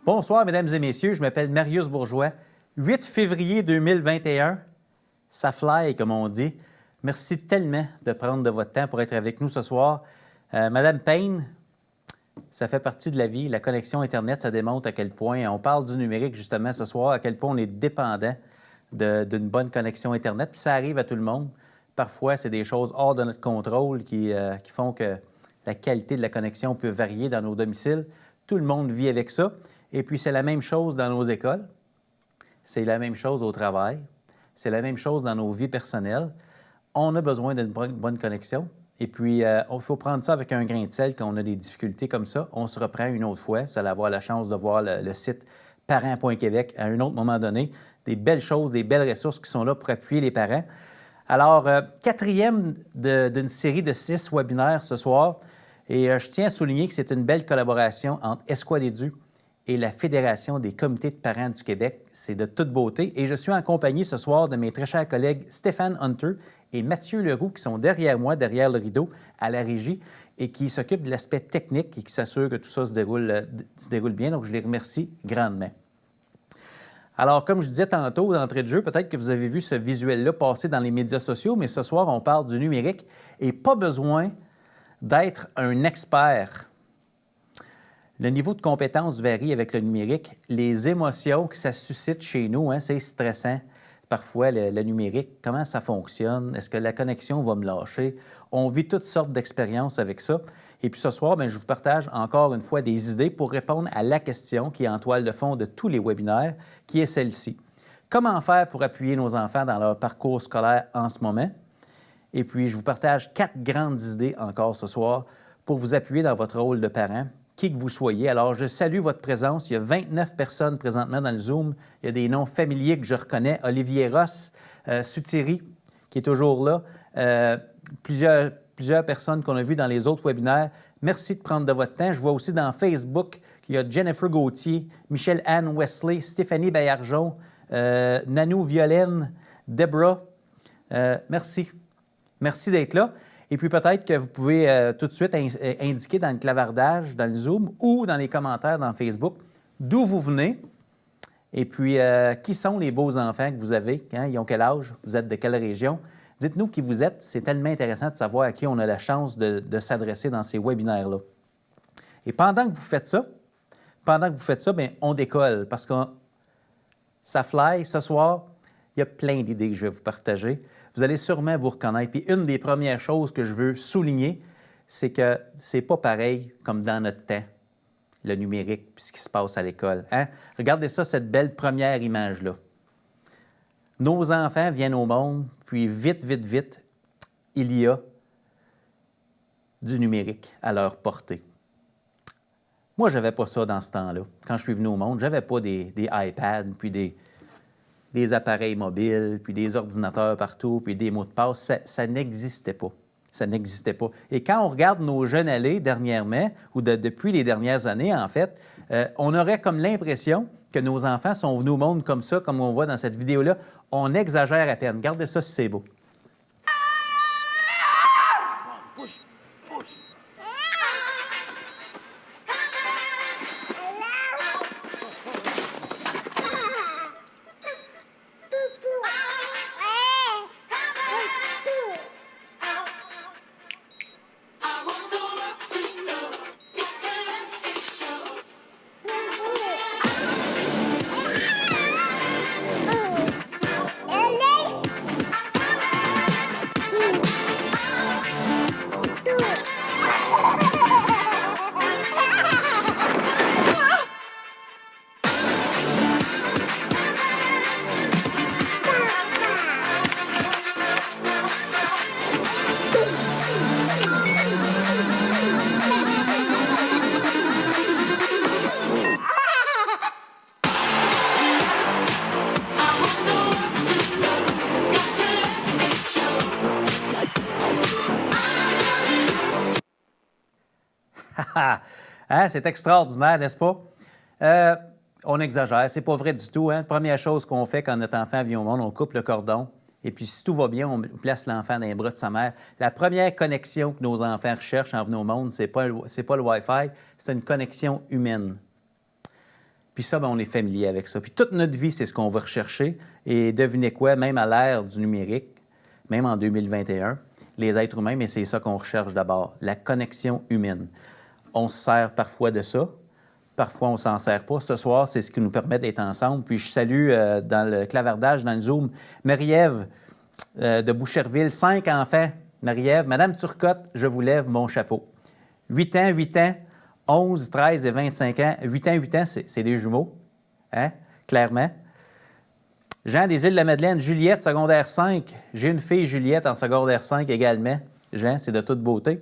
Bonsoir, mesdames et messieurs. Je m'appelle Marius Bourgeois. 8 février 2021. Ça fly, comme on dit. Merci tellement de prendre de votre temps pour être avec nous ce soir. Madame Payne, ça fait partie de la vie. La connexion Internet, ça démontre à quel point, on parle du numérique justement ce soir, à quel point on est dépendant d'une bonne connexion Internet. Puis ça arrive à tout le monde. Parfois, c'est des choses hors de notre contrôle qui font que la qualité de la connexion peut varier dans nos domiciles. Tout le monde vit avec ça. Et puis, c'est la même chose dans nos écoles. C'est la même chose au travail. C'est la même chose dans nos vies personnelles. On a besoin d'une bonne connexion. Et puis, il faut prendre ça avec un grain de sel quand on a des difficultés comme ça. On se reprend une autre fois. Vous allez avoir la chance de voir le site parents.québec à un autre moment donné. Des belles choses, des belles ressources qui sont là pour appuyer les parents. Alors, quatrième d'une série de 6 webinaires ce soir. Et je tiens à souligner que c'est une belle collaboration entre Esquadédu et la Fédération des comités de parents du Québec. C'est de toute beauté. Et je suis en compagnie ce soir de mes très chers collègues Stéphane Hunter et Mathieu Leroux, qui sont derrière moi, derrière le rideau, à la régie, et qui s'occupent de l'aspect technique et qui s'assurent que tout ça se déroule bien. Donc, je les remercie grandement. Alors, comme je disais tantôt d'entrée de jeu, peut-être que vous avez vu ce visuel-là passer dans les médias sociaux, mais ce soir, on parle du numérique et pas besoin d'être un expert. Le niveau de compétence varie avec le numérique. Les émotions que ça suscite chez nous, c'est stressant. Parfois, le numérique, comment ça fonctionne? Est-ce que la connexion va me lâcher? On vit toutes sortes d'expériences avec ça. Et puis ce soir, je vous partage encore une fois des idées pour répondre à la question qui est en toile de fond de tous les webinaires, qui est celle-ci. Comment faire pour appuyer nos enfants dans leur parcours scolaire en ce moment? Et puis, je vous partage 4 grandes idées encore ce soir pour vous appuyer dans votre rôle de parent, qui que vous soyez. Alors, je salue votre présence. Il y a 29 personnes présentement dans le Zoom. Il y a des noms familiers que je reconnais. Olivier Ross, Sutiri, qui est toujours là. Plusieurs personnes qu'on a vues dans les autres webinaires. Merci de prendre de votre temps. Je vois aussi dans Facebook qu'il y a Jennifer Gauthier, Michelle-Anne Wesley, Stéphanie Bayarjon, Nanou Violaine, Deborah. Merci. Merci d'être là. Et puis peut-être que vous pouvez tout de suite indiquer dans le clavardage, dans le Zoom ou dans les commentaires dans Facebook d'où vous venez et puis qui sont les beaux enfants que vous avez, ils ont quel âge, vous êtes de quelle région. Dites-nous qui vous êtes, c'est tellement intéressant de savoir à qui on a la chance de s'adresser dans ces webinaires-là. Et pendant que vous faites ça, on décolle parce que ça fly ce soir, il y a plein d'idées que je vais vous partager. Vous allez sûrement vous reconnaître. Puis une des premières choses que je veux souligner, c'est que c'est pas pareil comme dans notre temps, le numérique puis ce qui se passe à l'école. Regardez ça, cette belle première image-là. Nos enfants viennent au monde, puis vite, il y a du numérique à leur portée. Moi, je n'avais pas ça dans ce temps-là. Quand je suis venu au monde, je n'avais pas des iPads, puis des appareils mobiles, puis des ordinateurs partout, puis des mots de passe. Ça n'existait pas. Ça n'existait pas. Et quand on regarde nos jeunes allées dernièrement, ou depuis les dernières années, en fait, on aurait comme l'impression que nos enfants sont venus au monde comme ça, comme on voit dans cette vidéo-là. On exagère à peine. Regardez ça si c'est beau. C'est extraordinaire, n'est-ce pas? On exagère, c'est pas vrai du tout. Première chose qu'on fait quand notre enfant vient au monde, on coupe le cordon. Et puis, si tout va bien, on place l'enfant dans les bras de sa mère. La première connexion que nos enfants recherchent en venant au monde, c'est pas le Wi-Fi, c'est une connexion humaine. Puis ça, on est familier avec ça. Puis toute notre vie, c'est ce qu'on va rechercher. Et devinez quoi, même à l'ère du numérique, même en 2021, les êtres humains, mais c'est ça qu'on recherche d'abord, la connexion humaine. On se sert parfois de ça, parfois on ne s'en sert pas. Ce soir, c'est ce qui nous permet d'être ensemble. Puis je salue dans le clavardage, dans le Zoom, Marie-Ève de Boucherville, 5 enfants. Marie-Ève, Madame Turcotte, je vous lève mon chapeau. 8 ans, 11, 13 et 25 ans. 8 ans, c'est des jumeaux, hein? Clairement. Jean des Îles-de-la-Madeleine, Juliette, secondaire 5. J'ai une fille, Juliette, en secondaire 5 également. Jean, c'est de toute beauté.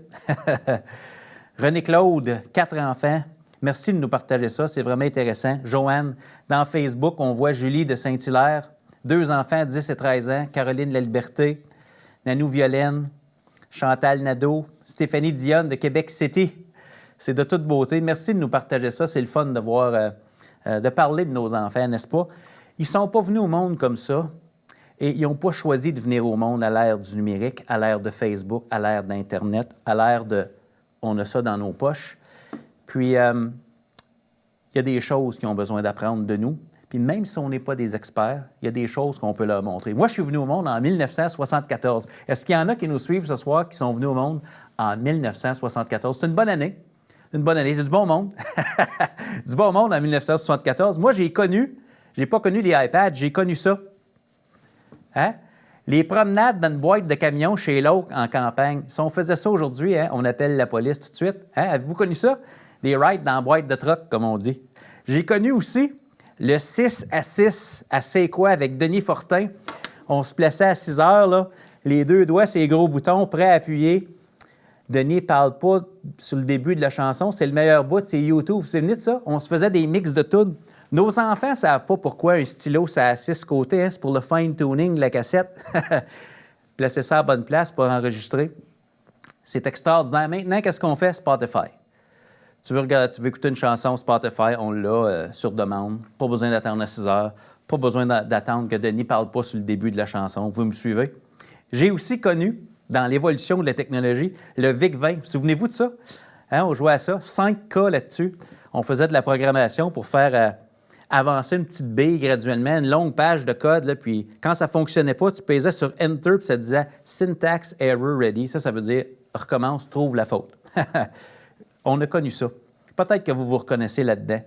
René-Claude, 4 enfants. Merci de nous partager ça, c'est vraiment intéressant. Joanne, dans Facebook, on voit Julie de Saint-Hilaire, 2 enfants, 10 et 13 ans. Caroline La Liberté, Nanou Violaine, Chantal Nadeau, Stéphanie Dionne de Québec City. C'est de toute beauté. Merci de nous partager ça. C'est le fun de voir, de parler de nos enfants, n'est-ce pas? Ils ne sont pas venus au monde comme ça et ils n'ont pas choisi de venir au monde à l'ère du numérique, à l'ère de Facebook, à l'ère d'Internet, à l'ère de « on a ça dans nos poches ». Puis, il y a des choses qu'ils ont besoin d'apprendre de nous. Puis même si on n'est pas des experts, il y a des choses qu'on peut leur montrer. Moi, je suis venu au monde en 1974. Est-ce qu'il y en a qui nous suivent ce soir qui sont venus au monde en 1974? C'est une bonne année. Une bonne année. C'est du bon monde. Du bon monde en 1974. Moi, j'ai pas connu les iPads, j'ai connu ça. Hein? Les promenades dans une boîte de camion chez l'autre en campagne. Si on faisait ça aujourd'hui, hein, on appelle la police tout de suite. Hein? Avez-vous connu ça? Des rides dans la boîte de truck, comme on dit. J'ai connu aussi le 6 à 6 à C'est quoi avec Denis Fortin. On se plaçait à 6 heures, là, les 2 doigts, ces gros boutons, prêts à appuyer. Denis ne parle pas sur le début de la chanson. C'est le meilleur bout, c'est YouTube. Vous vous souvenez de ça? On se faisait des mix de tunes. Nos enfants ne savent pas pourquoi un stylo, ça a 6 côtés. Hein? C'est pour le fine-tuning de la cassette. Placer ça à la bonne place pour enregistrer. C'est extraordinaire. Maintenant, qu'est-ce qu'on fait? Spotify. Tu veux écouter une chanson Spotify, on l'a sur demande. Pas besoin d'attendre à 6 heures. Pas besoin d'attendre que Denis ne parle pas sur le début de la chanson. Vous me suivez? J'ai aussi connu, dans l'évolution de la technologie, le VIC-20. Souvenez-vous de ça? Hein, on jouait à ça. 5 cas là-dessus. On faisait de la programmation pour faire avancer une petite bille graduellement, une longue page de code. Là, puis quand ça ne fonctionnait pas, tu pesais sur Enter puis ça te disait « Syntax Error Ready ». Ça veut dire « Recommence, trouve la faute ». On a connu ça. Peut-être que vous vous reconnaissez là-dedans.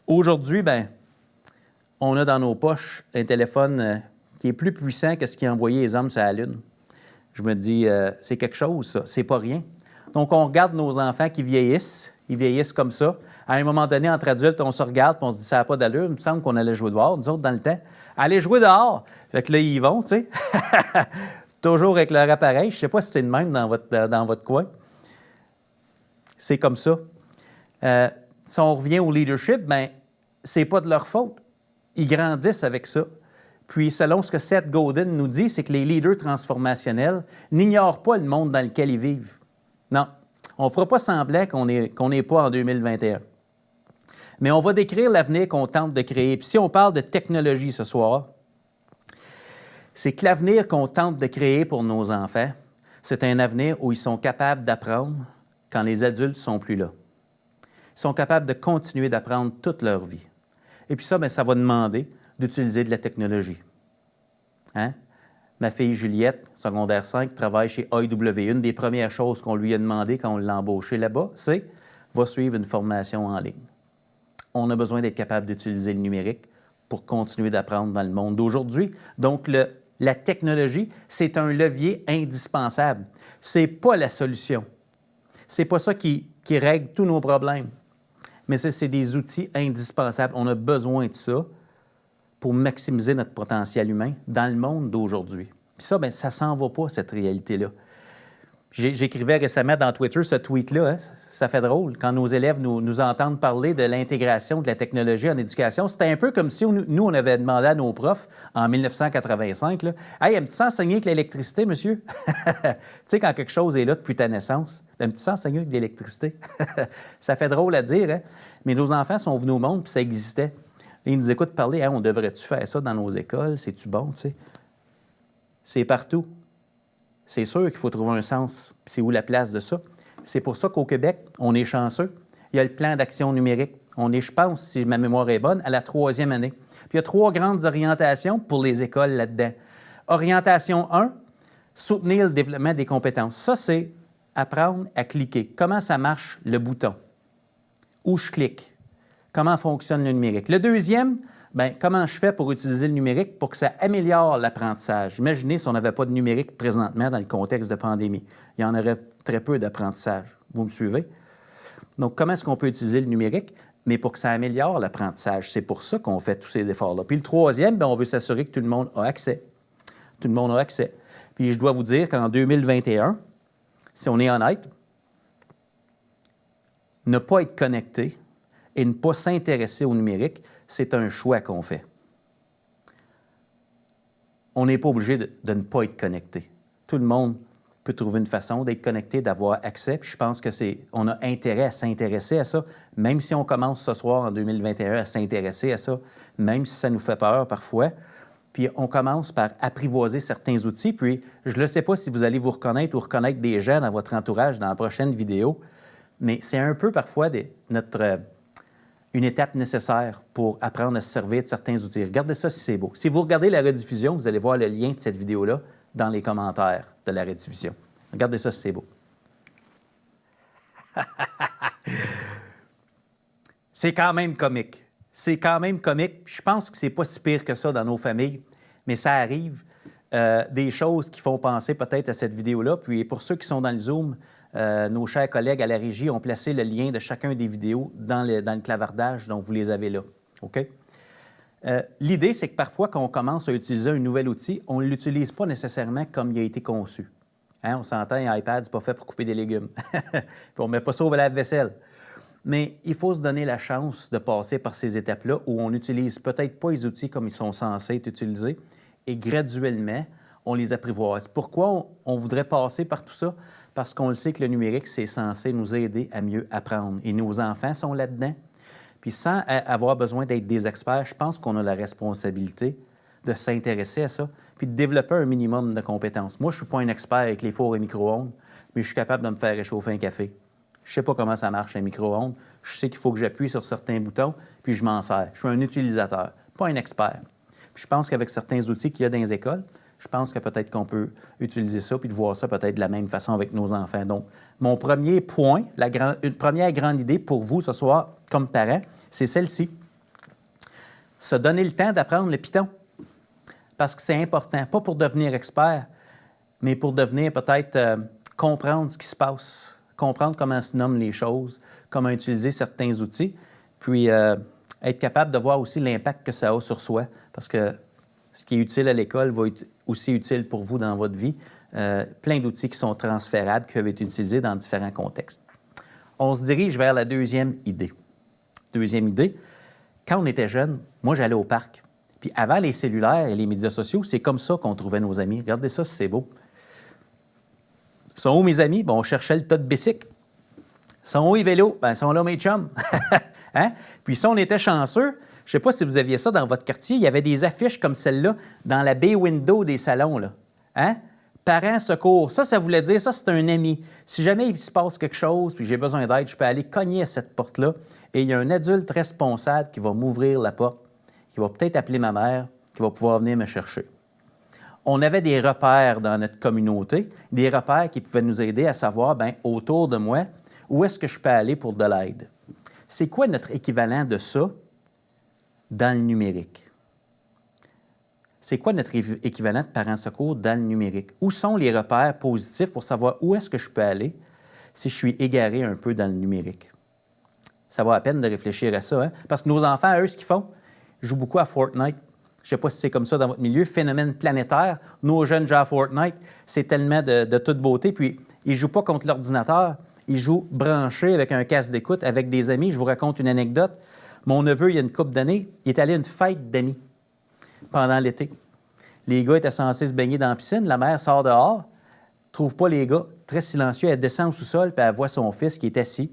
Aujourd'hui, on a dans nos poches un téléphone qui est plus puissant que ce qui a envoyé les hommes sur la Lune. Je me dis, c'est quelque chose, ça. C'est pas rien. Donc, on regarde nos enfants qui vieillissent. Ils vieillissent comme ça. À un moment donné, entre adultes, on se regarde et on se dit, ça n'a pas d'allure. Il me semble qu'on allait jouer dehors, nous autres, dans le temps. Allez jouer dehors! Fait que là, ils y vont, tu sais. Toujours avec leur appareil. Je ne sais pas si c'est le même dans votre coin. C'est comme ça. Si on revient au leadership, c'est pas de leur faute. Ils grandissent avec ça. Puis, selon ce que Seth Godin nous dit, c'est que les leaders transformationnels n'ignorent pas le monde dans lequel ils vivent. Non, on ne fera pas semblant qu'on n'est pas en 2021. Mais on va décrire l'avenir qu'on tente de créer. Puis si on parle de technologie ce soir, c'est que l'avenir qu'on tente de créer pour nos enfants, c'est un avenir où ils sont capables d'apprendre quand les adultes ne sont plus là. Ils sont capables de continuer d'apprendre toute leur vie. Et puis ça, ça va demander d'utiliser de la technologie. Hein? Ma fille Juliette, secondaire 5, travaille chez AEW. Une des premières choses qu'on lui a demandé quand on l'a embauchée là-bas, c'est « va suivre une formation en ligne ». On a besoin d'être capable d'utiliser le numérique pour continuer d'apprendre dans le monde d'aujourd'hui. Donc, la technologie, c'est un levier indispensable. Ce n'est pas la solution. C'est pas ça qui règle tous nos problèmes. Mais c'est des outils indispensables. On a besoin de ça pour maximiser notre potentiel humain dans le monde d'aujourd'hui. Puis ça, ça s'en va pas, cette réalité-là. J'écrivais récemment dans Twitter ce tweet-là. Hein? Ça fait drôle. Quand nos élèves nous entendent parler de l'intégration de la technologie en éducation, c'était un peu comme si nous, on avait demandé à nos profs en 1985, là, « Hey, aimes-tu s'enseigner avec l'électricité, monsieur? » Tu sais, quand quelque chose est là depuis ta naissance, « Aimes-tu s'enseigner avec l'électricité? » Ça fait drôle à dire, hein? Mais nos enfants sont venus au monde puis ça existait. Ils nous écoutent parler, hein, « On devrait-tu faire ça dans nos écoles? C'est-tu bon? » Tu sais. C'est partout. C'est sûr qu'il faut trouver un sens. Puis c'est où la place de ça? C'est pour ça qu'au Québec, on est chanceux. Il y a le plan d'action numérique. On est, je pense, si ma mémoire est bonne, à la 3e année. Puis il y a 3 grandes orientations pour les écoles là-dedans. Orientation 1, soutenir le développement des compétences. Ça, c'est apprendre à cliquer. Comment ça marche le bouton? Où je clique? Comment fonctionne le numérique? Le deuxième, bien, comment je fais pour utiliser le numérique pour que ça améliore l'apprentissage? Imaginez si on n'avait pas de numérique présentement dans le contexte de pandémie. Il y en aurait très peu d'apprentissage. Vous me suivez? Donc, comment est-ce qu'on peut utiliser le numérique? Mais pour que ça améliore l'apprentissage. C'est pour ça qu'on fait tous ces efforts-là. Puis le troisième, bien, on veut s'assurer que tout le monde a accès. Tout le monde a accès. Puis je dois vous dire qu'en 2021, si on est honnête, ne pas être connecté et ne pas s'intéresser au numérique, c'est un choix qu'on fait. On n'est pas obligé de ne pas être connecté. Tout le monde peut trouver une façon d'être connecté, d'avoir accès. Puis je pense qu'on a intérêt à s'intéresser à ça, même si on commence ce soir en 2021 à s'intéresser à ça, même si ça nous fait peur parfois. Puis on commence par apprivoiser certains outils. Puis je ne sais pas si vous allez vous reconnaître ou reconnaître des gens dans votre entourage dans la prochaine vidéo, mais c'est un peu parfois une étape nécessaire pour apprendre à se servir de certains outils. Regardez ça si c'est beau. Si vous regardez la rediffusion, vous allez voir le lien de cette vidéo-là dans les commentaires de la rediffusion. Regardez ça si c'est beau. C'est quand même comique. C'est quand même comique. Je pense que c'est pas si pire que ça dans nos familles, mais ça arrive. Des choses qui font penser peut-être à cette vidéo-là. Puis pour ceux qui sont dans le Zoom, nos chers collègues à la régie ont placé le lien de chacun des vidéos dans le clavardage, donc vous les avez là. OK? L'idée, c'est que parfois, quand on commence à utiliser un nouvel outil, on ne l'utilise pas nécessairement comme il a été conçu. Hein, on s'entend, un iPad, ce n'est pas fait pour couper des légumes. Puis on ne met pas ça au lave-vaisselle. Mais il faut se donner la chance de passer par ces étapes-là où on n'utilise peut-être pas les outils comme ils sont censés être utilisés et graduellement, on les apprivoise. Pourquoi on voudrait passer par tout ça? Parce qu'on le sait que le numérique, c'est censé nous aider à mieux apprendre. Et nos enfants sont là-dedans. Puis sans avoir besoin d'être des experts, je pense qu'on a la responsabilité de s'intéresser à ça puis de développer un minimum de compétences. Moi, je ne suis pas un expert avec les fours et micro-ondes, mais je suis capable de me faire réchauffer un café. Je ne sais pas comment ça marche un micro-ondes. Je sais qu'il faut que j'appuie sur certains boutons, puis je m'en sers. Je suis un utilisateur, pas un expert. Puis je pense qu'avec certains outils qu'il y a dans les écoles, je pense que peut-être qu'on peut utiliser ça puis de voir ça peut-être de la même façon avec nos enfants. Donc, mon premier point, une première grande idée pour vous ce soir, comme parents, c'est celle-ci. Se donner le temps d'apprendre le Python. Parce que c'est important, pas pour devenir expert, mais pour devenir peut-être comprendre ce qui se passe, comprendre comment se nomment les choses, comment utiliser certains outils, puis être capable de voir aussi l'impact que ça a sur soi. Parce que ce qui est utile à l'école va être aussi utile pour vous dans votre vie. Plein d'outils qui sont transférables, qui peuvent être utilisés dans différents contextes. On se dirige vers la deuxième idée. Deuxième idée, quand on était jeune, moi, j'allais au parc. Puis avant les cellulaires et les médias sociaux, c'est comme ça qu'on trouvait nos amis. Regardez ça, c'est beau. Ils sont où mes amis? Bon, on cherchait le tas de bicycles. Ils sont où les vélos? Bien, ils sont là mes chums. Hein? Puis si on était chanceux, je ne sais pas si vous aviez ça dans votre quartier, il y avait des affiches comme celle-là dans la bay window des salons. Là. Hein? Parents, secours. Ça voulait dire, ça, c'est un ami. Si jamais il se passe quelque chose puis j'ai besoin d'aide, je peux aller cogner à cette porte-là et il y a un adulte responsable qui va m'ouvrir la porte, qui va peut-être appeler ma mère, qui va pouvoir venir me chercher. On avait des repères dans notre communauté, des repères qui pouvaient nous aider à savoir, bien, autour de moi, où est-ce que je peux aller pour de l'aide. C'est quoi notre équivalent de ça dans le numérique? C'est quoi notre équivalent de parents secours dans le numérique? Où sont les repères positifs pour savoir où est-ce que je peux aller si je suis égaré un peu dans le numérique? Ça vaut la peine de réfléchir à ça, hein? Parce que nos enfants, eux, ce qu'ils font, ils jouent beaucoup à Fortnite. Je ne sais pas si c'est comme ça dans votre milieu, phénomène planétaire. Nos jeunes jouent à Fortnite, c'est tellement de toute beauté. Puis, ils ne jouent pas contre l'ordinateur, ils jouent branchés avec un casque d'écoute, avec des amis. Je vous raconte une anecdote. Mon neveu, il y a une couple d'années, il est allé à une fête d'amis pendant l'été. Les gars étaient censés se baigner dans la piscine. La mère sort dehors, ne trouve pas les gars, très silencieux. Elle descend au sous-sol, puis elle voit son fils qui est assis,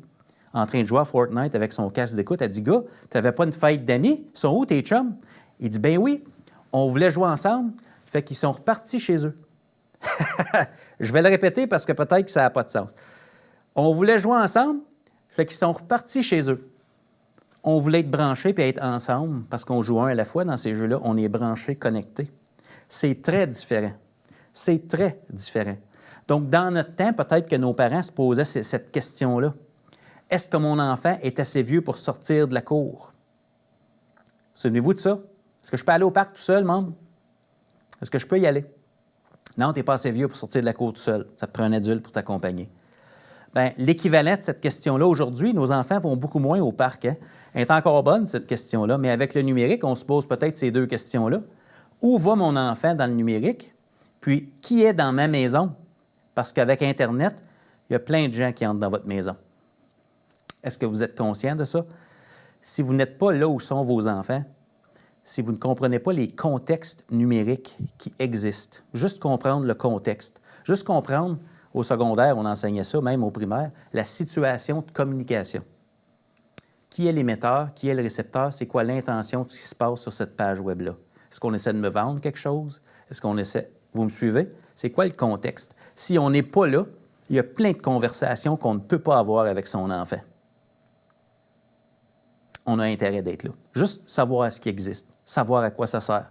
en train de jouer à Fortnite avec son casque d'écoute. Elle dit « Gars, tu n'avais pas une fête d'amis? Ils sont où tes chums? » Il dit « Ben oui, on voulait jouer ensemble. » Fait qu'ils sont repartis chez eux. Je vais le répéter parce que peut-être que ça n'a pas de sens. On voulait jouer ensemble, fait qu'ils sont repartis chez eux. On voulait être branchés puis être ensemble parce qu'on joue un à la fois dans ces jeux-là. On est branchés, connectés. C'est très différent. C'est très différent. Donc, dans notre temps, peut-être que nos parents se posaient cette question-là. Est-ce que mon enfant est assez vieux pour sortir de la cour? Souvenez-vous de ça? Est-ce que je peux aller au parc tout seul, membre? Est-ce que je peux y aller? Non, tu n'es pas assez vieux pour sortir de la cour tout seul. Ça te prend un adulte pour t'accompagner. Bien, l'équivalent de cette question-là, aujourd'hui, nos enfants vont beaucoup moins au parc. Hein? Elle est encore bonne, cette question-là, mais avec le numérique, on se pose peut-être ces deux questions-là. Où va mon enfant dans le numérique? Puis, qui est dans ma maison? Parce qu'avec Internet, il y a plein de gens qui entrent dans votre maison. Est-ce que vous êtes conscient de ça? Si vous n'êtes pas là où sont vos enfants, si vous ne comprenez pas les contextes numériques qui existent, juste comprendre le contexte, juste comprendre, au secondaire, on enseignait ça, même au primaire, la situation de communication. Qui est l'émetteur? Qui est le récepteur? C'est quoi l'intention de ce qui se passe sur cette page web-là? Est-ce qu'on essaie de me vendre quelque chose? Est-ce qu'on essaie... Vous me suivez? C'est quoi le contexte? Si on n'est pas là, il y a plein de conversations qu'on ne peut pas avoir avec son enfant. On a intérêt d'être là. Juste savoir ce qui existe, savoir à quoi ça sert.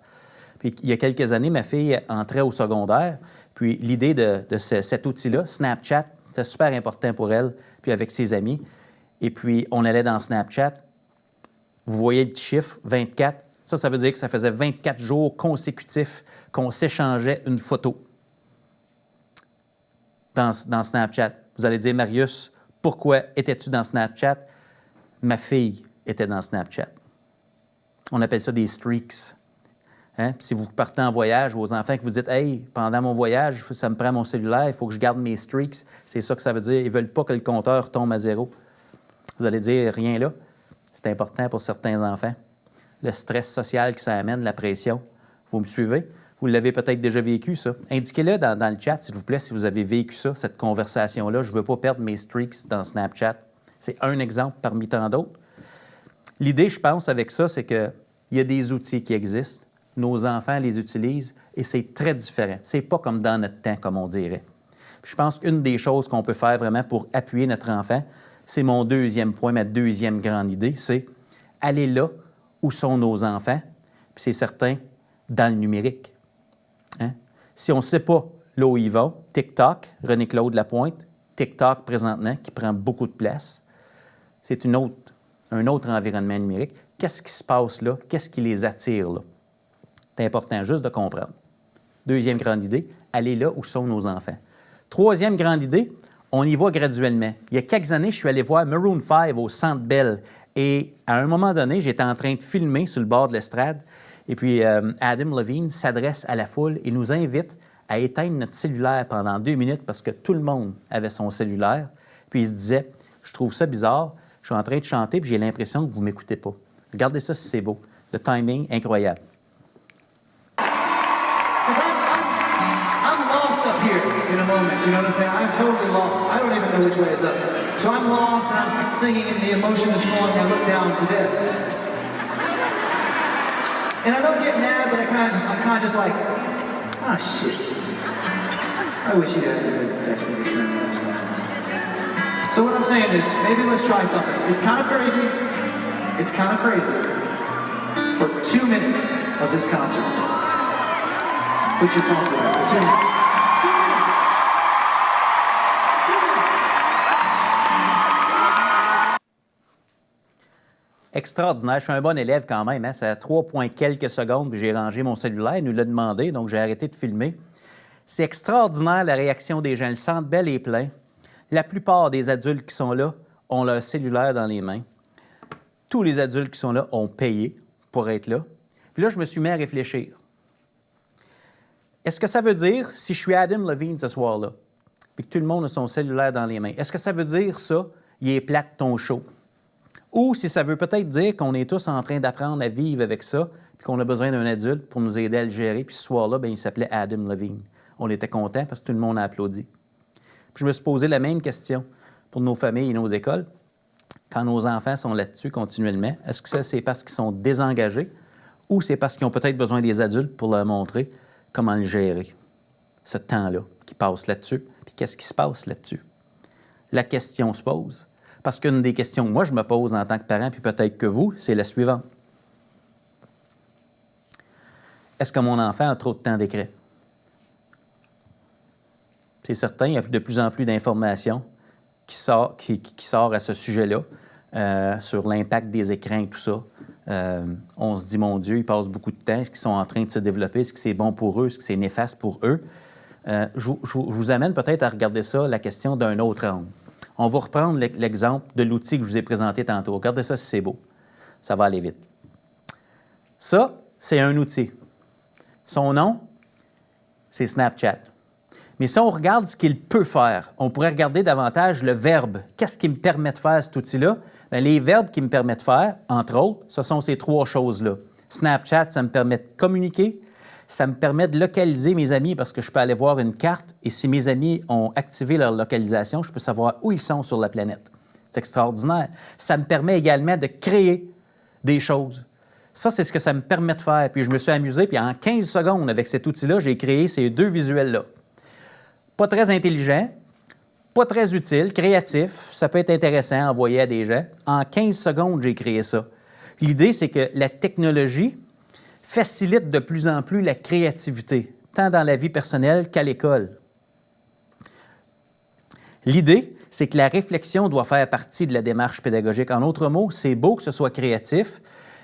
Puis, il y a quelques années, ma fille entrait au secondaire, puis l'idée de cet outil-là, Snapchat, c'était super important pour elle, puis avec ses amis. Et puis, on allait dans Snapchat. Vous voyez le petit chiffre, 24. Ça veut dire que ça faisait 24 jours consécutifs qu'on s'échangeait une photo dans Snapchat. Vous allez dire, Marius, pourquoi étais-tu dans Snapchat? Ma fille était dans Snapchat. On appelle ça des streaks. Hein? Si vous partez en voyage, vos enfants, que vous dites « Hey, pendant mon voyage, ça me prend mon cellulaire, il faut que je garde mes streaks », c'est ça que ça veut dire. Ils ne veulent pas que le compteur tombe à zéro. Vous allez dire « Rien là ». C'est important pour certains enfants. Le stress social que ça amène, la pression. Vous me suivez? Vous l'avez peut-être déjà vécu, ça. Indiquez-le dans le chat, s'il vous plaît, si vous avez vécu ça, cette conversation-là. Je ne veux pas perdre mes streaks dans Snapchat. C'est un exemple parmi tant d'autres. L'idée, je pense, avec ça, c'est qu'il y a des outils qui existent. Nos enfants les utilisent et c'est très différent. C'est pas comme dans notre temps, comme on dirait. Puis je pense qu'une des choses qu'on peut faire vraiment pour appuyer notre enfant, c'est mon deuxième point, ma deuxième grande idée, c'est aller là où sont nos enfants, puis c'est certain, dans le numérique. Hein? Si on ne sait pas là où ils vont, TikTok, René-Claude Lapointe, TikTok présentement, qui prend beaucoup de place, c'est un autre environnement numérique. Qu'est-ce qui se passe là? Qu'est-ce qui les attire là? C'est important juste de comprendre. Deuxième grande idée, aller là où sont nos enfants. Troisième grande idée, on y va graduellement. Il y a quelques années, je suis allé voir Maroon 5 au Centre Bell. Et à un moment donné, j'étais en train de filmer sur le bord de l'estrade. Et puis, Adam Levine s'adresse à la foule et nous invite à éteindre notre cellulaire pendant 2 minutes parce que tout le monde avait son cellulaire. Puis il se disait, je trouve ça bizarre, je suis en train de chanter puis j'ai l'impression que vous ne m'écoutez pas. Regardez ça si c'est beau. Le timing, incroyable. I'm lost up here in a moment, you know what I'm saying? I'm totally lost. I don't even know which way is up. So I'm lost and I'm singing and the emotion is flowing. I look down to this. And I don't get mad, but I'm kind of just like, ah, shit. I wish you had texted your friend or something. So what I'm saying is, maybe let's try something. It's kind of crazy. It's kind of crazy. For 2 minutes of this concert, put your phones away for 2 minutes. Extraordinaire. Je suis un bon élève quand même. Hein? C'est à 3 points quelques secondes que j'ai rangé mon cellulaire. Il nous l'a demandé, donc j'ai arrêté de filmer. C'est extraordinaire la réaction des gens. Le Centre Bell est plein. La plupart des adultes qui sont là ont leur cellulaire dans les mains. Tous les adultes qui sont là ont payé pour être là. Puis là, je me suis mis à réfléchir. Est-ce que ça veut dire, si je suis Adam Levine ce soir-là, puis que tout le monde a son cellulaire dans les mains, est-ce que ça veut dire ça, il est plate ton show? Ou si ça veut peut-être dire qu'on est tous en train d'apprendre à vivre avec ça, puis qu'on a besoin d'un adulte pour nous aider à le gérer. Puis ce soir-là, bien, il s'appelait Adam Levine. On était contents parce que tout le monde a applaudi. Puis je me suis posé la même question pour nos familles et nos écoles. Quand nos enfants sont là-dessus continuellement, est-ce que ça, c'est parce qu'ils sont désengagés ou c'est parce qu'ils ont peut-être besoin des adultes pour leur montrer comment le gérer, ce temps-là qui passe là-dessus, puis qu'est-ce qui se passe là-dessus? La question se pose. Parce qu'une des questions que moi, je me pose en tant que parent, puis peut-être que vous, c'est la suivante. Est-ce que mon enfant a trop de temps d'écran? C'est certain, il y a de plus en plus d'informations qui sort à ce sujet-là, sur l'impact des écrans et tout ça. On se dit, mon Dieu, ils passent beaucoup de temps. Est-ce qu'ils sont en train de se développer? Est-ce que c'est bon pour eux? Est-ce que c'est néfaste pour eux? Je vous amène peut-être à regarder ça, la question d'un autre angle. On va reprendre l'exemple de l'outil que je vous ai présenté tantôt. Regardez ça si c'est beau. Ça va aller vite. Ça, c'est un outil. Son nom, c'est Snapchat. Mais si on regarde ce qu'il peut faire, on pourrait regarder davantage le verbe. Qu'est-ce qui me permet de faire cet outil-là? Bien, les verbes qui me permettent de faire, entre autres, ce sont ces trois choses-là. Snapchat, ça me permet de communiquer, ça me permet de localiser mes amis parce que je peux aller voir une carte et si mes amis ont activé leur localisation, je peux savoir où ils sont sur la planète. C'est extraordinaire. Ça me permet également de créer des choses. Ça, c'est ce que ça me permet de faire. Puis je me suis amusé, puis en 15 secondes, avec cet outil-là, j'ai créé ces deux visuels-là. Pas très intelligent, pas très utile, créatif. Ça peut être intéressant à envoyer à des gens. En 15 secondes, j'ai créé ça. L'idée, c'est que la technologie facilite de plus en plus la créativité, tant dans la vie personnelle qu'à l'école. L'idée, c'est que la réflexion doit faire partie de la démarche pédagogique. En d'autres mots, c'est beau que ce soit créatif,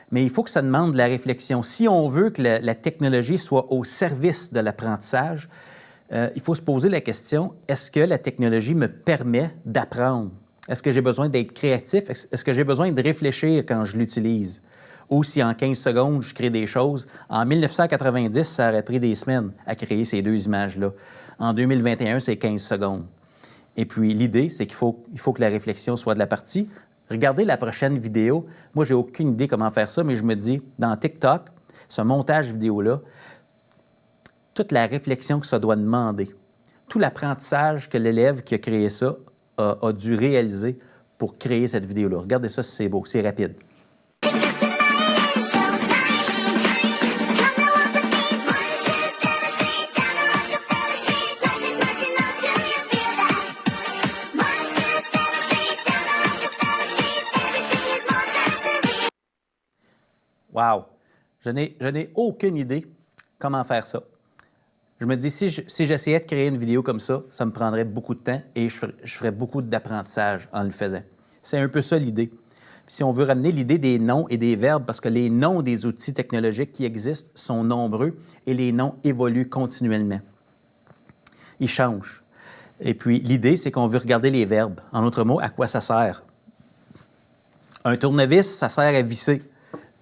mais il faut que ça demande de la réflexion. Si on veut que la technologie soit au service de l'apprentissage, il faut se poser la question, est-ce que la technologie me permet d'apprendre? Est-ce que j'ai besoin d'être créatif? Est-ce que j'ai besoin de réfléchir quand je l'utilise? Ou si en 15 secondes, je crée des choses. En 1990, ça aurait pris des semaines à créer ces deux images-là. En 2021, c'est 15 secondes. Et puis, l'idée, c'est qu'il faut que la réflexion soit de la partie. Regardez la prochaine vidéo. Moi, j'ai aucune idée comment faire ça, mais je me dis, dans TikTok, ce montage vidéo-là, toute la réflexion que ça doit demander, tout l'apprentissage que l'élève qui a créé ça a dû réaliser pour créer cette vidéo-là. Regardez ça si c'est beau, c'est rapide. Wow! Je n'ai aucune idée comment faire ça. Je me dis, si j'essayais de créer une vidéo comme ça me prendrait beaucoup de temps et je ferais beaucoup d'apprentissage en le faisant. C'est un peu ça l'idée. Puis si on veut ramener l'idée des noms et des verbes, parce que les noms des outils technologiques qui existent sont nombreux et les noms évoluent continuellement. Ils changent. Et puis l'idée, c'est qu'on veut regarder les verbes. En d'autres mots, à quoi ça sert? Un tournevis, ça sert à visser.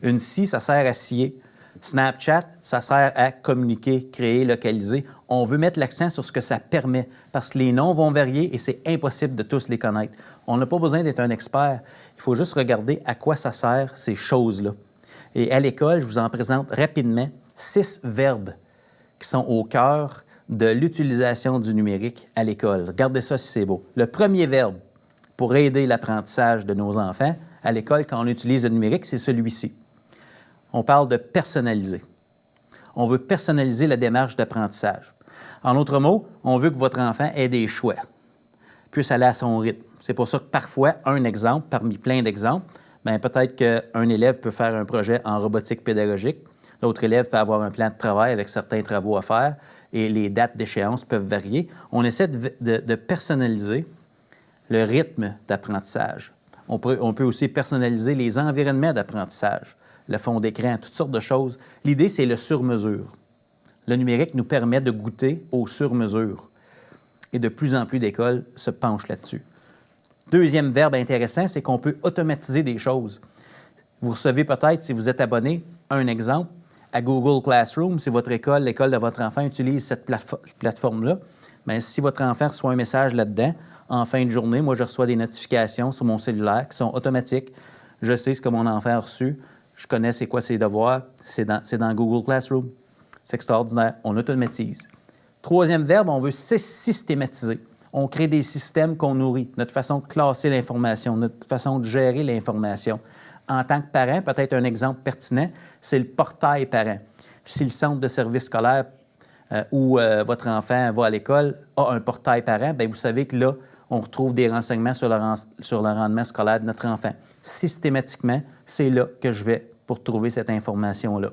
Une scie, ça sert à scier. Snapchat, ça sert à communiquer, créer, localiser. On veut mettre l'accent sur ce que ça permet parce que les noms vont varier et c'est impossible de tous les connaître. On n'a pas besoin d'être un expert. Il faut juste regarder à quoi ça sert, ces choses-là. Et à l'école, je vous en présente rapidement 6 verbes qui sont au cœur de l'utilisation du numérique à l'école. Regardez ça si c'est beau. Le premier verbe pour aider l'apprentissage de nos enfants à l'école quand on utilise le numérique, c'est celui-ci. On parle de personnaliser. On veut personnaliser la démarche d'apprentissage. En d'autres mots, on veut que votre enfant ait des choix, puisse aller à son rythme. C'est pour ça que parfois, un exemple, parmi plein d'exemples, bien, peut-être qu'un élève peut faire un projet en robotique pédagogique, l'autre élève peut avoir un plan de travail avec certains travaux à faire et les dates d'échéance peuvent varier. On essaie de personnaliser le rythme d'apprentissage. On peut aussi personnaliser les environnements d'apprentissage. Le fond d'écran, toutes sortes de choses. L'idée, c'est le sur-mesure. Le numérique nous permet de goûter au sur-mesure. Et de plus en plus d'écoles se penchent là-dessus. Deuxième verbe intéressant, c'est qu'on peut automatiser des choses. Vous recevez peut-être, si vous êtes abonné, un exemple, à Google Classroom, si votre école, l'école de votre enfant utilise cette plateforme-là, bien, si votre enfant reçoit un message là-dedans, en fin de journée, moi, je reçois des notifications sur mon cellulaire qui sont automatiques. Je sais ce que mon enfant a reçu. Je connais c'est quoi ses devoirs. C'est dans Google Classroom. C'est extraordinaire. On automatise. Troisième verbe, on veut systématiser. On crée des systèmes qu'on nourrit. Notre façon de classer l'information, notre façon de gérer l'information. En tant que parent, peut-être un exemple pertinent, c'est le portail parent. Si le centre de service scolaire où votre enfant va à l'école a un portail parent, bien, vous savez que là, on retrouve des renseignements sur le rendement scolaire de notre enfant. Systématiquement, c'est là que je vais pour trouver cette information-là.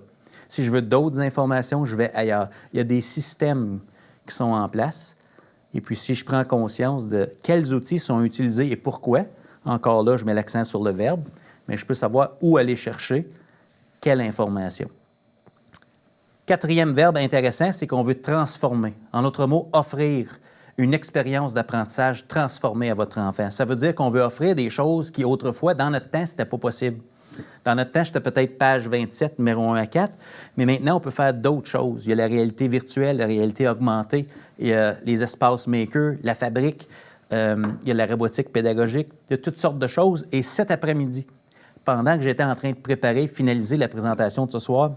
Si je veux d'autres informations, je vais ailleurs. Il y a des systèmes qui sont en place. Et puis, si je prends conscience de quels outils sont utilisés et pourquoi, encore là, je mets l'accent sur le verbe, mais je peux savoir où aller chercher quelle information. Quatrième verbe intéressant, c'est qu'on veut transformer. En d'autres mots, offrir une expérience d'apprentissage transformée à votre enfant. Ça veut dire qu'on veut offrir des choses qui, autrefois, dans notre temps, ce n'était pas possible. Dans notre temps, j'étais peut-être page 27, numéro 1 à 4, mais maintenant, on peut faire d'autres choses. Il y a la réalité virtuelle, la réalité augmentée, il y a les espaces makers, la fabrique, il y a la robotique pédagogique, il y a toutes sortes de choses. Et cet après-midi, pendant que j'étais en train de préparer, finaliser la présentation de ce soir,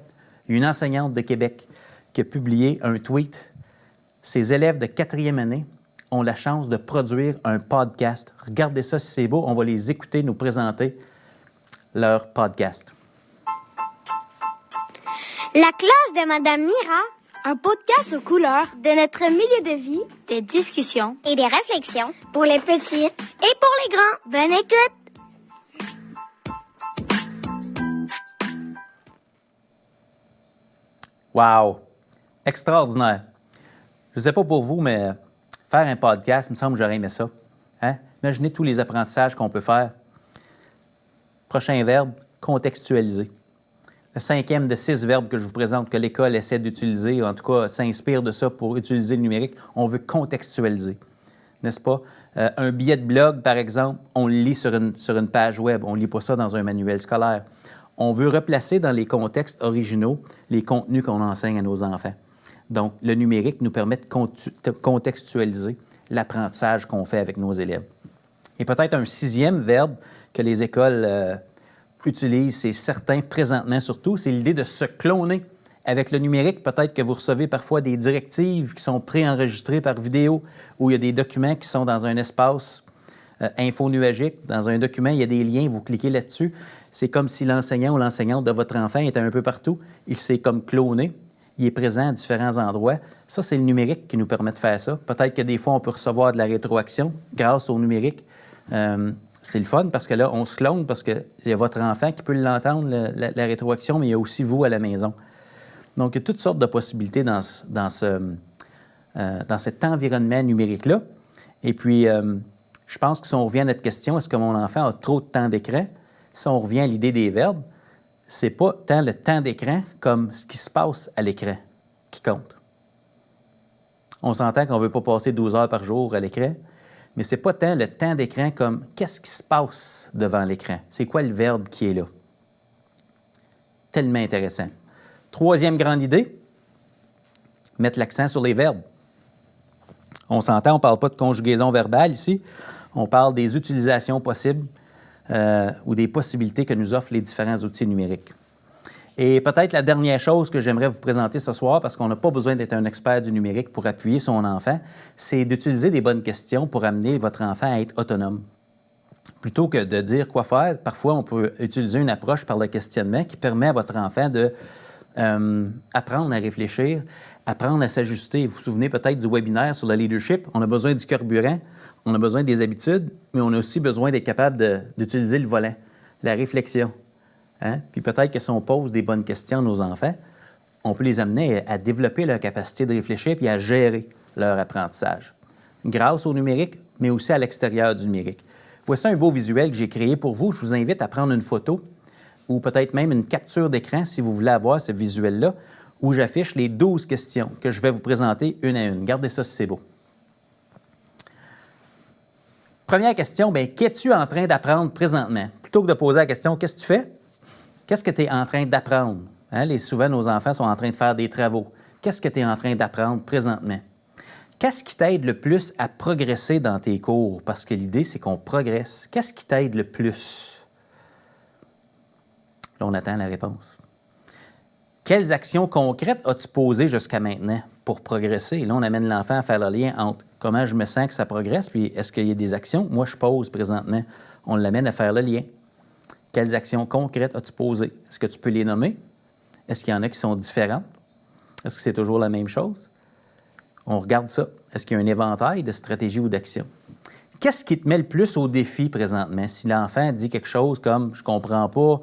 il y a une enseignante de Québec qui a publié un tweet. Ses élèves de 4e année ont la chance de produire un podcast. Regardez ça si c'est beau, on va les écouter nous présenter leur podcast. La classe de Madame Mira, un podcast aux couleurs de notre milieu de vie, des discussions et des réflexions pour les petits et pour les grands. Bonne écoute! Wow! Extraordinaire! Je ne sais pas pour vous, mais faire un podcast, il me semble que j'aurais aimé ça. Hein? Imaginez tous les apprentissages qu'on peut faire. Prochain verbe, contextualiser. Le 5e de 6 verbes que je vous présente, que l'école essaie d'utiliser, ou en tout cas s'inspire de ça pour utiliser le numérique, on veut contextualiser, n'est-ce pas? Un billet de blog, par exemple, on le lit sur une page web, on ne lit pas ça dans un manuel scolaire. On veut replacer dans les contextes originaux les contenus qu'on enseigne à nos enfants. Donc, le numérique nous permet de contextualiser l'apprentissage qu'on fait avec nos élèves. Et peut-être un 6e verbe que les écoles utilisent, c'est certain, présentement surtout, c'est l'idée de se cloner avec le numérique. Peut-être que vous recevez parfois des directives qui sont préenregistrées par vidéo, ou il y a des documents qui sont dans un espace infonuagique. Dans un document, il y a des liens, vous cliquez là-dessus. C'est comme si l'enseignant ou l'enseignante de votre enfant était un peu partout. Il s'est comme cloné. Il est présent à différents endroits. Ça, c'est le numérique qui nous permet de faire ça. Peut-être que des fois, on peut recevoir de la rétroaction grâce au numérique. C'est le fun parce que là, on se clone parce qu'il y a votre enfant qui peut l'entendre, la rétroaction, mais il y a aussi vous à la maison. Donc, il y a toutes sortes de possibilités dans cet environnement numérique-là. Et puis, je pense que si on revient à notre question, est-ce que mon enfant a trop de temps d'écran? Si on revient à l'idée des verbes, c'est pas tant le temps d'écran comme ce qui se passe à l'écran qui compte. On s'entend qu'on ne veut pas passer 12 heures par jour à l'écran, mais ce n'est pas tant le temps d'écran comme qu'est-ce qui se passe devant l'écran. C'est quoi le verbe qui est là? Tellement intéressant. 3e grande idée, mettre l'accent sur les verbes. On s'entend, on ne parle pas de conjugaison verbale ici, on parle des utilisations possibles ou des possibilités que nous offrent les différents outils numériques. Et peut-être la dernière chose que j'aimerais vous présenter ce soir, parce qu'on n'a pas besoin d'être un expert du numérique pour appuyer son enfant, c'est d'utiliser des bonnes questions pour amener votre enfant à être autonome. Plutôt que de dire quoi faire, parfois on peut utiliser une approche par le questionnement qui permet à votre enfant de apprendre à réfléchir, apprendre à s'ajuster. Vous vous souvenez peut-être du webinaire sur le leadership. On a besoin du carburant, on a besoin des habitudes, mais on a aussi besoin d'être capable d'utiliser le volant, la réflexion. Hein? Puis peut-être que si on pose des bonnes questions à nos enfants, on peut les amener à développer leur capacité de réfléchir puis à gérer leur apprentissage. Grâce au numérique, mais aussi à l'extérieur du numérique. Voici un beau visuel que j'ai créé pour vous. Je vous invite à prendre une photo ou peut-être même une capture d'écran si vous voulez avoir ce visuel-là, où j'affiche les 12 questions que je vais vous présenter une à une. Regardez ça si c'est beau. Première question, bien, qu'es-tu en train d'apprendre présentement? Plutôt que de poser la question « Qu'est-ce que tu fais? » Qu'est-ce que tu es en train d'apprendre? Hein? Souvent, nos enfants sont en train de faire des travaux. Qu'est-ce que tu es en train d'apprendre présentement? Qu'est-ce qui t'aide le plus à progresser dans tes cours? Parce que l'idée, c'est qu'on progresse. Qu'est-ce qui t'aide le plus? Là, on attend la réponse. Quelles actions concrètes as-tu posées jusqu'à maintenant pour progresser? Là, on amène l'enfant à faire le lien entre comment je me sens que ça progresse, puis est-ce qu'il y a des actions? Moi, je pose présentement. On l'amène à faire le lien. Quelles actions concrètes as-tu posées? Est-ce que tu peux les nommer? Est-ce qu'il y en a qui sont différentes? Est-ce que c'est toujours la même chose? On regarde ça. Est-ce qu'il y a un éventail de stratégies ou d'actions? Qu'est-ce qui te met le plus au défi présentement? Si l'enfant dit quelque chose comme « je comprends pas,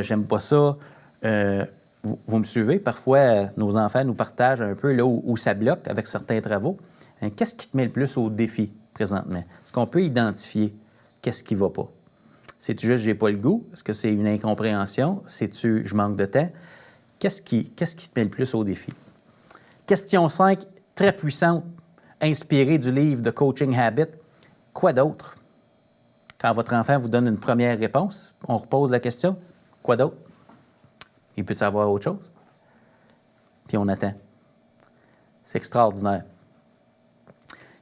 j'aime pas ça vous me suivez? Parfois, nos enfants nous partagent un peu là où ça bloque avec certains travaux. Hein, qu'est-ce qui te met le plus au défi présentement? Est-ce qu'on peut identifier qu'est-ce qui ne va pas? C'est-tu juste « j'ai pas le goût » ? Est-ce que c'est une incompréhension? C'est-tu « je manque de temps » ? Qu'est-ce qui te met le plus au défi? Question 5, très puissante, inspirée du livre de Coaching Habit. Quoi d'autre? Quand votre enfant vous donne une première réponse, on repose la question. Quoi d'autre? Il peut savoir autre chose? Puis on attend. C'est extraordinaire.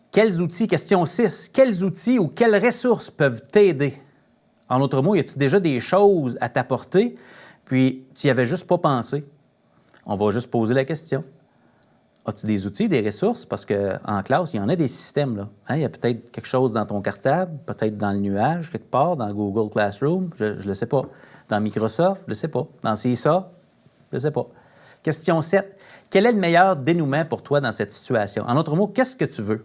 Quels outils, question 6, quels outils ou quelles ressources peuvent t'aider? En d'autres mots, y a-t-il déjà des choses à t'apporter, puis tu n'y avais juste pas pensé? On va juste poser la question. As-tu des outils, des ressources? Parce qu'en classe, il y en a des systèmes, là. Hein? Il y a peut-être quelque chose dans ton cartable, peut-être dans le nuage, quelque part, dans Google Classroom, je ne le sais pas. Dans Microsoft, je ne le sais pas. Dans CISA, je ne sais pas. Question 7. Quel est le meilleur dénouement pour toi dans cette situation? En d'autres mots, qu'est-ce que tu veux?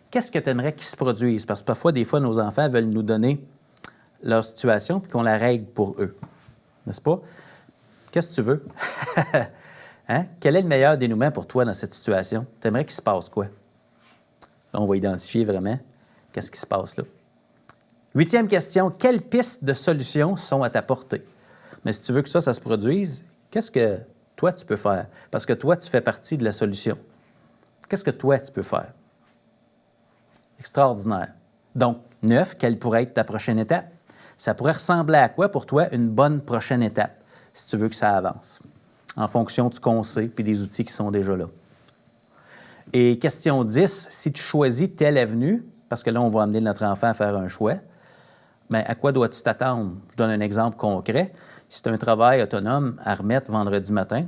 Qu'est-ce que tu aimerais qu'il se produise? Parce que parfois, des fois, nos enfants veulent nous donner leur situation puis qu'on la règle pour eux. N'est-ce pas? Qu'est-ce que tu veux? Hein? Quel est le meilleur dénouement pour toi dans cette situation? Tu aimerais qu'il se passe quoi? Là, on va identifier vraiment qu'est-ce qui se passe là. 8e question. Quelles pistes de solutions sont à ta portée? Mais si tu veux que ça se produise, qu'est-ce que toi, tu peux faire? Parce que toi, tu fais partie de la solution. Qu'est-ce que toi, tu peux faire? Extraordinaire. Donc, 9, quelle pourrait être ta prochaine étape? Ça pourrait ressembler à quoi pour toi une bonne prochaine étape, si tu veux que ça avance, en fonction du conseil et des outils qui sont déjà là. Et question 10, si tu choisis telle avenue, parce que là, on va amener notre enfant à faire un choix, bien, à quoi dois-tu t'attendre? Je donne un exemple concret. Si tu as un travail autonome à remettre vendredi matin,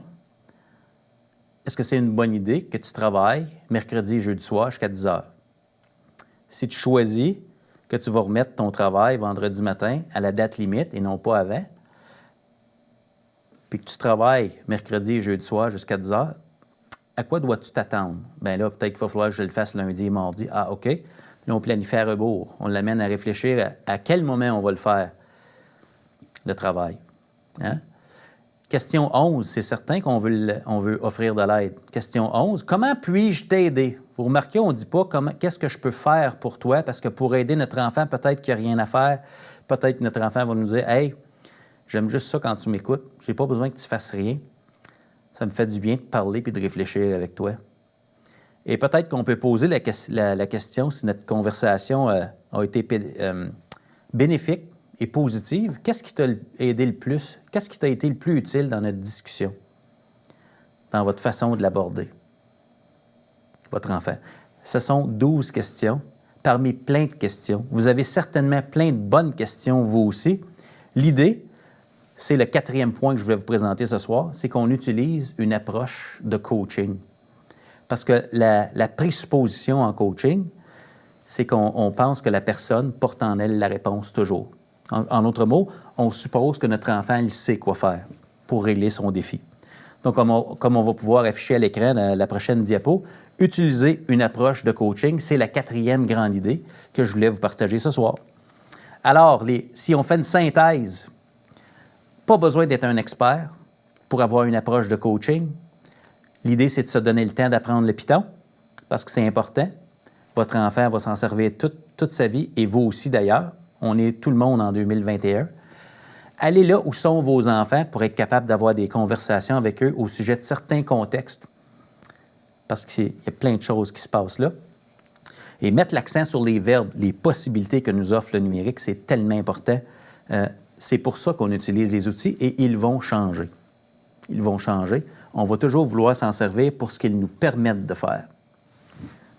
est-ce que c'est une bonne idée que tu travailles mercredi et jeudi soir jusqu'à 10 heures? Si tu choisis que tu vas remettre ton travail vendredi matin à la date limite et non pas avant, puis que tu travailles mercredi et jeudi soir jusqu'à 10 heures, à quoi dois-tu t'attendre? Bien là, peut-être qu'il va falloir que je le fasse lundi et mardi. Ah, OK. Là, on planifie à rebours. On l'amène à réfléchir à quel moment on va le faire, le travail. Hein? Question 11, c'est certain qu'on veut offrir de l'aide. Question 11, comment puis-je t'aider? Vous remarquez, on ne dit pas qu'est-ce que je peux faire pour toi, parce que pour aider notre enfant, peut-être qu'il n'y a rien à faire. Peut-être que notre enfant va nous dire « Hey, j'aime juste ça quand tu m'écoutes. Je n'ai pas besoin que tu fasses rien. Ça me fait du bien de parler et de réfléchir avec toi. » Et peut-être qu'on peut poser la question si notre conversation a été bénéfique et positive. Qu'est-ce qui t'a aidé le plus? Qu'est-ce qui t'a été le plus utile dans notre discussion, dans votre façon de l'aborder, votre enfant? Ce sont 12 questions parmi plein de questions. Vous avez certainement plein de bonnes questions, vous aussi. L'idée, c'est le 4e point que je voulais vous présenter ce soir, c'est qu'on utilise une approche de coaching. Parce que la présupposition en coaching, c'est qu'on pense que la personne porte en elle la réponse toujours. En d'autres mots, on suppose que notre enfant, il sait quoi faire pour régler son défi. Donc, comme on va pouvoir afficher à l'écran la prochaine diapo, utiliser une approche de coaching, c'est la 4e grande idée que je voulais vous partager ce soir. Alors, si on fait une synthèse, pas besoin d'être un expert pour avoir une approche de coaching. L'idée, c'est de se donner le temps d'apprendre le Python, parce que c'est important. Votre enfant va s'en servir toute sa vie, et vous aussi d'ailleurs. On est tout le monde en 2021. Allez là où sont vos enfants pour être capable d'avoir des conversations avec eux au sujet de certains contextes, parce qu'il y a plein de choses qui se passent là. Et mettre l'accent sur les verbes, les possibilités que nous offre le numérique, c'est tellement important. C'est pour ça qu'on utilise les outils et ils vont changer. Ils vont changer. On va toujours vouloir s'en servir pour ce qu'ils nous permettent de faire.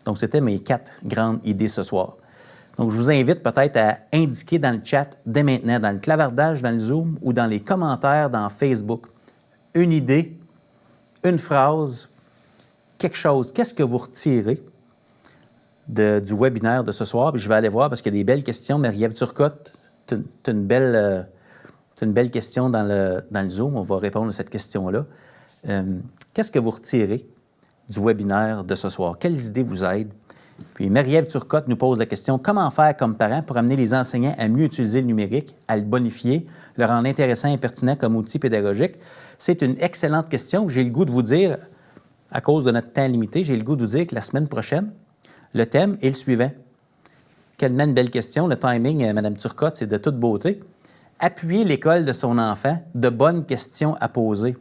Donc, c'était mes 4 grandes idées ce soir. Donc, je vous invite peut-être à indiquer dans le chat dès maintenant, dans le clavardage, dans le Zoom ou dans les commentaires dans Facebook, une idée, une phrase, quelque chose. Qu'est-ce que vous retirez du webinaire de ce soir? Puis je vais aller voir parce qu'il y a des belles questions. Marie-Ève Turcotte, tu as une belle question dans le Zoom. On va répondre à cette question-là. Qu'est-ce que vous retirez du webinaire de ce soir? Quelles idées vous aident? Puis Marie-Ève Turcotte nous pose la question « Comment faire comme parents pour amener les enseignants à mieux utiliser le numérique, à le bonifier, le rendre intéressant et pertinent comme outil pédagogique? » C'est une excellente question. J'ai le goût de vous dire, à cause de notre temps limité, j'ai le goût de vous dire que la semaine prochaine, le thème est le suivant. Quelle belle question. Le timing, Mme Turcotte, c'est de toute beauté. Appuyer l'école de son enfant, de bonnes questions à poser.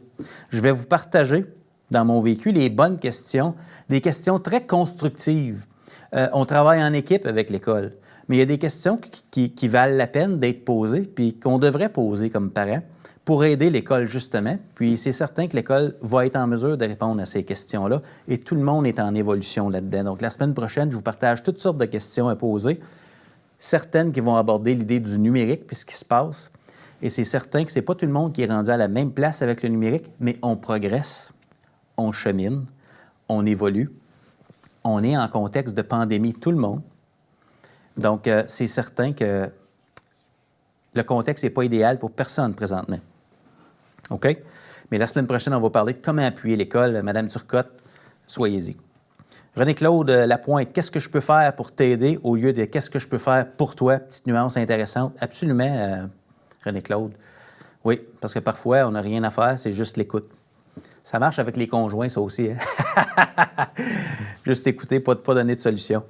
Je vais vous partager dans mon vécu les bonnes questions, des questions très constructives. On travaille en équipe avec l'école, mais il y a des questions qui valent la peine d'être posées puis qu'on devrait poser comme parents pour aider l'école justement. Puis c'est certain que l'école va être en mesure de répondre à ces questions-là et tout le monde est en évolution là-dedans. Donc la semaine prochaine, je vous partage toutes sortes de questions à poser, certaines qui vont aborder l'idée du numérique puis ce qui se passe. Et c'est certain que ce n'est pas tout le monde qui est rendu à la même place avec le numérique, mais on progresse, on chemine, on évolue. On est en contexte de pandémie, tout le monde. Donc, c'est certain que le contexte n'est pas idéal pour personne présentement. OK? Mais la semaine prochaine, on va parler de comment appuyer l'école. Madame Turcotte, soyez-y. René-Claude Lapointe, qu'est-ce que je peux faire pour t'aider au lieu de qu'est-ce que je peux faire pour toi? Petite nuance intéressante. Absolument, René-Claude. Oui, parce que parfois, on n'a rien à faire, c'est juste l'écoute. Ça marche avec les conjoints, ça aussi. Hein? Juste écouter, pas donner de solution.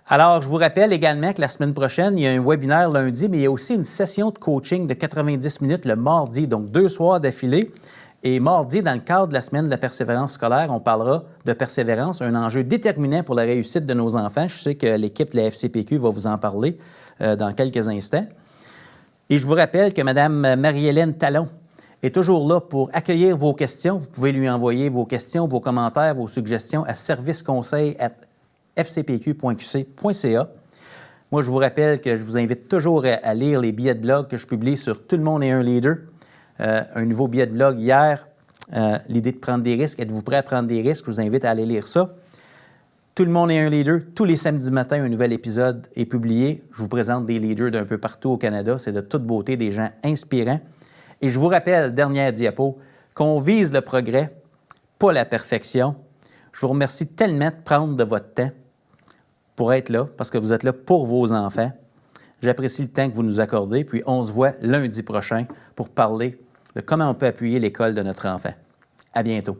Alors, je vous rappelle également que la semaine prochaine, il y a un webinaire lundi, mais il y a aussi une session de coaching de 90 minutes le mardi, donc 2 soirs d'affilée. Et mardi, dans le cadre de la semaine de la persévérance scolaire, on parlera de persévérance, un enjeu déterminant pour la réussite de nos enfants. Je sais que l'équipe de la FCPQ va vous en parler dans quelques instants. Et je vous rappelle que Mme Marie-Hélène Talon est toujours là pour accueillir vos questions. Vous pouvez lui envoyer vos questions, vos commentaires, vos suggestions à serviceconseil@fcpq.qc.ca. Moi, je vous rappelle que je vous invite toujours à lire les billets de blog que je publie sur Tout le monde est un leader. Un nouveau billet de blog hier, l'idée de prendre des risques. Êtes-vous prêt à prendre des risques? Je vous invite à aller lire ça. Tout le monde est un leader. Tous les samedis matins, un nouvel épisode est publié. Je vous présente des leaders d'un peu partout au Canada. C'est de toute beauté, des gens inspirants. Et je vous rappelle, dernière diapo, qu'on vise le progrès, pas la perfection. Je vous remercie tellement de prendre de votre temps pour être là, parce que vous êtes là pour vos enfants. J'apprécie le temps que vous nous accordez, puis on se voit lundi prochain pour parler de comment on peut appuyer l'école de notre enfant. À bientôt.